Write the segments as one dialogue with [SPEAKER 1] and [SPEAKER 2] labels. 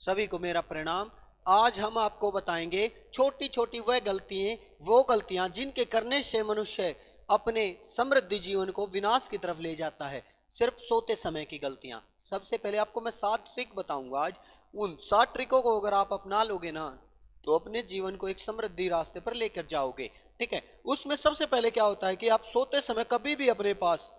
[SPEAKER 1] सभी को मेरा प्रणाम। आज हम आपको बताएंगे छोटी छोटी वो गलतियां जिनके करने से मनुष्य अपने समृद्धि जीवन को विनाश की तरफ ले जाता है। सिर्फ सोते समय की गलतियां। सबसे पहले आपको मैं 7 ट्रिक बताऊंगा आज। उन 7 ट्रिकों को अगर आप अपना लोगे ना तो अपने जीवन को एक समृद्धि रास्ते पर लेकर जाओगे। ठीक है। उसमें सबसे पहले क्या होता है कि आप सोते समय कभी भी अपने पास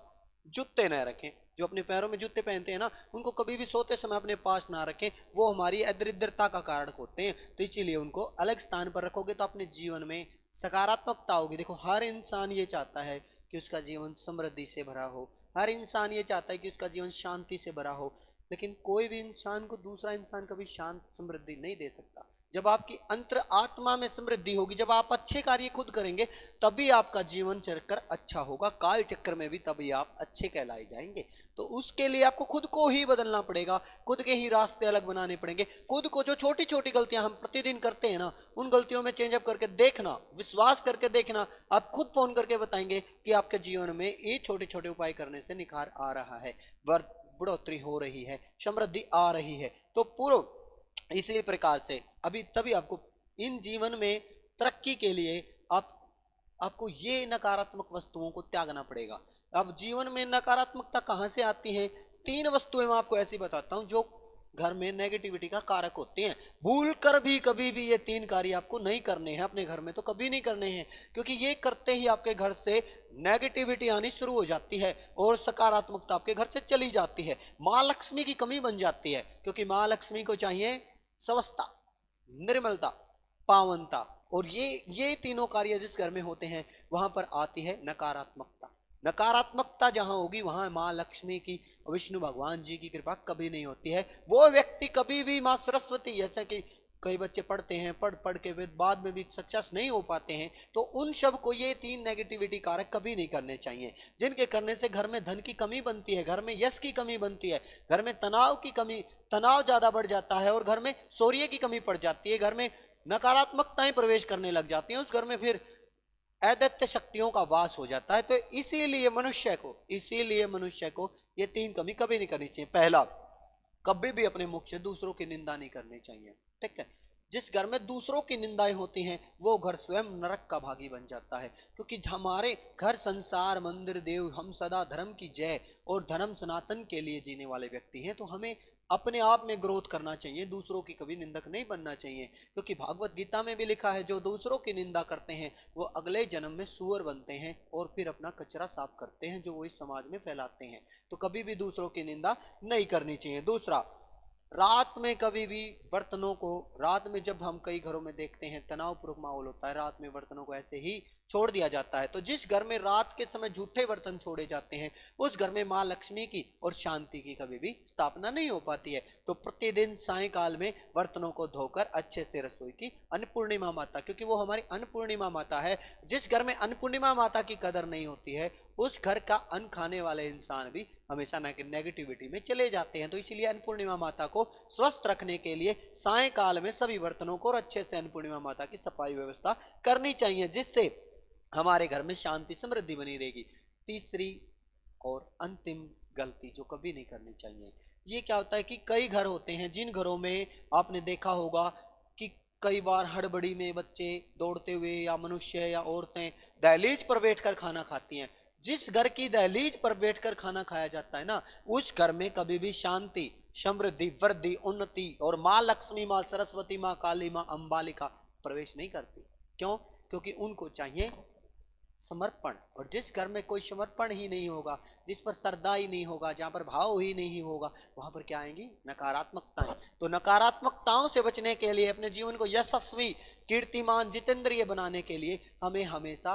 [SPEAKER 1] जूते न रखें। जो अपने पैरों में जूते पहनते हैं ना, उनको कभी भी सोते समय अपने पास ना रखें। वो हमारी अदरिद्रता का कारण होते हैं। तो इसीलिए उनको अलग स्थान पर रखोगे तो अपने जीवन में सकारात्मकता होगी। देखो, हर इंसान ये चाहता है कि उसका जीवन समृद्धि से भरा हो। हर इंसान ये चाहता है कि उसका जीवन शांति से भरा हो। लेकिन कोई भी इंसान को दूसरा इंसान कभी शांत समृद्धि नहीं दे सकता। जब आपकी अंतर आत्मा में समृद्धि होगी, जब आप अच्छे कार्य खुद करेंगे, तभी आपका जीवन चक्कर अच्छा होगा। काल चक्कर में भी तभी आप अच्छे कहलाए जाएंगे। तो उसके लिए आपको खुद को ही बदलना पड़ेगा। खुद के ही रास्ते अलग बनाने पड़ेंगे। खुद को जो छोटी छोटी गलतियां हम प्रतिदिन करते हैं ना, उन गलतियों में चेंज अप करके देखना, विश्वास करके देखना। आप खुद फोन करके बताएंगे कि आपके जीवन में ये छोटे छोटे उपाय करने से निखार आ रहा है, बढ़ोतरी हो रही है, समृद्धि आ रही है। तो पूरा इसी प्रकार से अभी तभी आपको इन जीवन में तरक्की के लिए आपको ये नकारात्मक वस्तुओं को त्यागना पड़ेगा। अब जीवन में नकारात्मकता कहां से आती है? 3 वस्तुएं मैं आपको ऐसी बताता हूं जो घर में नेगेटिविटी का कारक होते हैं। भूल कर भी कभी भी ये 3 कार्य आपको नहीं करने हैं अपने घर में, तो कभी नहीं करने हैं, क्योंकि ये करते ही आपके घर से नेगेटिविटी आनी शुरू हो जाती है और सकारात्मकता आपके घर से चली जाती है। माँ लक्ष्मी की कमी बन जाती है, क्योंकि माँ लक्ष्मी को चाहिए स्वस्थता, निर्मलता, पावनता। और ये तीनों कार्य जिस घर में होते हैं वहां पर आती है नकारात्मकता। नकारात्मकता जहां होगी वहां माँ लक्ष्मी की, विष्णु भगवान जी की कृपा कभी नहीं होती है। वो व्यक्ति कभी भी माँ सरस्वती, जैसे कि कई बच्चे पढ़ते हैं, पढ़ पढ़ के बाद में भी सक्सेस नहीं हो पाते हैं, तो उन सब को ये 3 नेगेटिविटी कारक कभी नहीं करने चाहिए, जिनके करने से घर में धन की कमी बनती है, घर में यश की कमी बनती है, घर में तनाव ज्यादा बढ़ जाता है और घर में शौर्य की कमी पड़ जाती है, घर में नकारात्मकताएं प्रवेश करने लग जाती हैं, उस घर में फिर अदैत्य शक्तियों का वास हो जाता है। तो इसीलिए मनुष्य को ये 3 कमी कभी नहीं करनी चाहिए। पहला, कभी भी अपने मुख से दूसरों की निंदा नहीं करनी चाहिए। ठीक है। जिस घर में दूसरों की निंदाएं होती हैं वो घर स्वयं नरक का भागी बन जाता है, क्योंकि हमारे घर, संसार, मंदिर, देव, हम सदा धर्म की जय और धर्म सनातन के लिए जीने वाले व्यक्ति हैं। तो हमें अपने आप में ग्रोथ करना चाहिए, दूसरों की कभी निंदक नहीं बनना चाहिए, क्योंकि भागवत गीता में भी लिखा है जो दूसरों की निंदा करते हैं वो अगले जन्म में सूअर बनते हैं और फिर अपना कचरा साफ करते हैं जो वो इस समाज में फैलाते हैं। तो कभी भी दूसरों की निंदा नहीं करनी चाहिए। दूसरा, रात में कभी भी बर्तनों को, रात में जब हम कई घरों में देखते हैं तनावपूर्वक माहौल होता है, रात में बर्तनों को ऐसे ही छोड़ दिया जाता है। तो जिस घर में रात के समय झूठे बर्तन छोड़े जाते हैं उस घर में माँ लक्ष्मी की और शांति की कभी भी स्थापना नहीं हो पाती है। तो प्रतिदिन सायंकाल में बर्तनों को धोकर अच्छे से रसोई की अन्नपूर्णिमा माता, क्योंकि वो हमारी अन्नपूर्णिमा माता है, जिस घर में अन्नपूर्णिमा माता की कदर नहीं होती है उस घर का अन्न खाने वाले इंसान भी हमेशा नेगेटिविटी में चले जाते हैं। तो इसीलिए अन्नपूर्णिमा माता को स्वस्थ रखने के लिए सायंकाल में सभी बर्तनों को और अच्छे से अन्नपूर्णिमा माता की सफाई व्यवस्था करनी चाहिए, जिससे हमारे घर में शांति समृद्धि बनी रहेगी। तीसरी और अंतिम गलती जो कभी नहीं करनी चाहिए, ये क्या होता है कि कई घर होते हैं जिन घरों में आपने देखा होगा कि कई बार हड़बड़ी में बच्चे दौड़ते हुए या मनुष्य या औरतें दहलीज पर बैठकर खाना खाती हैं। जिस घर की दहलीज पर बैठकर खाना खाया जाता है ना, उस घर में कभी भी शांति, समृद्धि, वृद्धि, उन्नति और माँ लक्ष्मी, माँ सरस्वती, माँ काली, माँ अंबालिका प्रवेश नहीं करती। क्यों? क्योंकि उनको चाहिए समर्पण। और जिस घर में कोई समर्पण ही नहीं होगा, जिस पर श्रद्धा ही नहीं होगा, जहां पर भाव ही नहीं होगा, वहां पर क्या आएंगी? नकारात्मकताएं। तो नकारात्मकताओं से बचने के लिए, अपने जीवन को यशस्वी, कीर्तिमान, जितेंद्रिय बनाने के लिए हमें हमेशा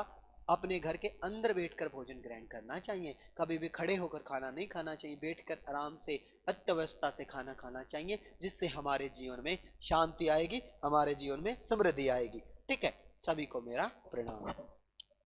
[SPEAKER 1] अपने घर के अंदर बैठकर भोजन ग्रहण करना चाहिए। कभी भी खड़े होकर खाना नहीं खाना चाहिए, बैठकर आराम से अत्यवस्था से खाना खाना चाहिए, जिससे हमारे जीवन में शांति आएगी, हमारे जीवन में समृद्धि आएगी। ठीक है। सभी को मेरा प्रणाम।